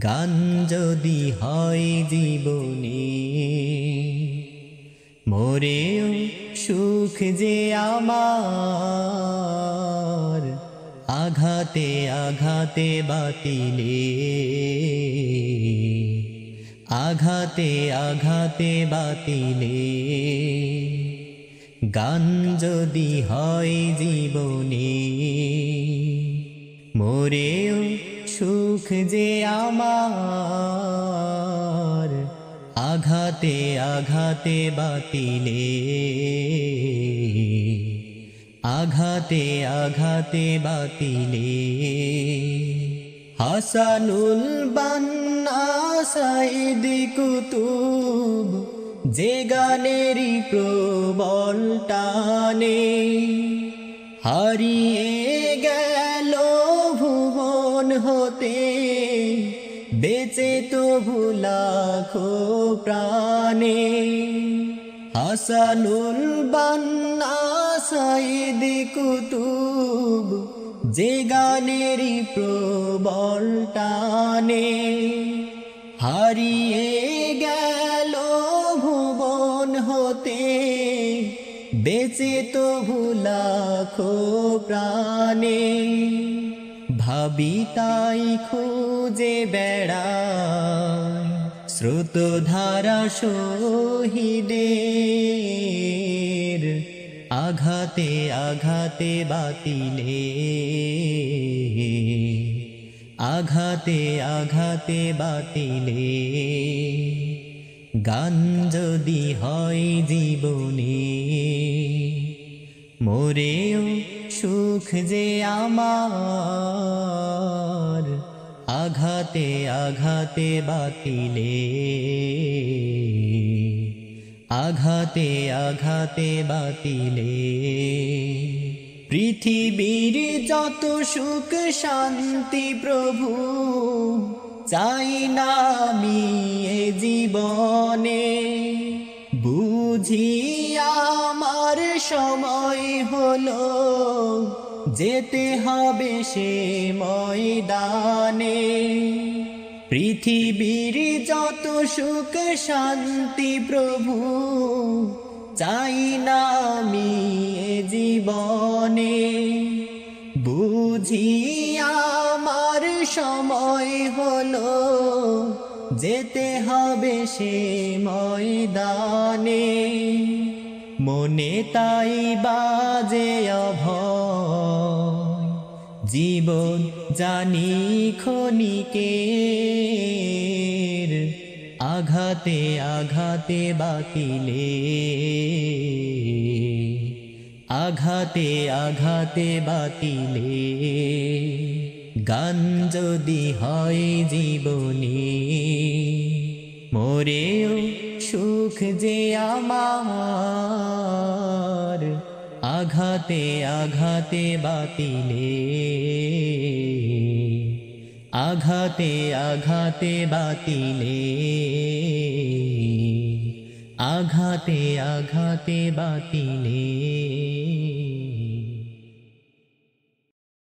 গান যদি হয় জীবনে, মোরেও সুখ যে আমার, আঘাতে আঘাতে বাতিলে, আঘাতে আঘাতে বাতিলে। গান যদি হয় জীবনে, মোরেও সুখ যে আমার, আঘাতে আঘাতে বাতিলে, আঘাতে আঘাতে বাতিলে। হাসানুল বান্না সাইদ কুতুব যে গানেরই প্রবল টানে, হারিয়ে গেল ভুবন হতে, বেঁচে তবু লাখো প্রাণে। হাসানুল বান্না সাইদ কুতুব যে গানেরই প্রবল টানে, হারিয়ে গেল ভুবন হতে, বেঁচে তবু লাখো প্রাণে। ভাবি তাই খুঁজে বেড়াই স্রোতধারা শহীদের, আঘাতে আঘাতে বাতিলে, আঘাতে আঘাতে বাতিলে। গান যদি হয় জীবনে, মোরেও সুখ যে আমার, আঘাতে আঘাতে বাতিলে, আঘাতে আঘাতে বাতিলে। পৃথিবীর যত সুখ শান্তি প্রভু চাই না আমি এ জীবনে, বুঝি আমার সময় হলো, যেতে হবে সে ময়দানে। পৃথিবীর যত সুখ শান্তি প্রভু চাই না আমি এ জীবনে, বুঝি আমার সময় হলো, যেতে হবে সে ময়দানে। মনে তাই বাজে অভয়, জীবন জানি ক্ষণিকের, আঘাতে আঘাতে বাতিলে, আঘাতে আঘাতে বাতিলে। গান যদি হয় জীবনে, মোরেও সুখ যে আমার, আঘাতে আঘাতে বাতিলে, আঘাতে আঘাতে বাতিলে, আঘাতে আঘাতে বাতিলে।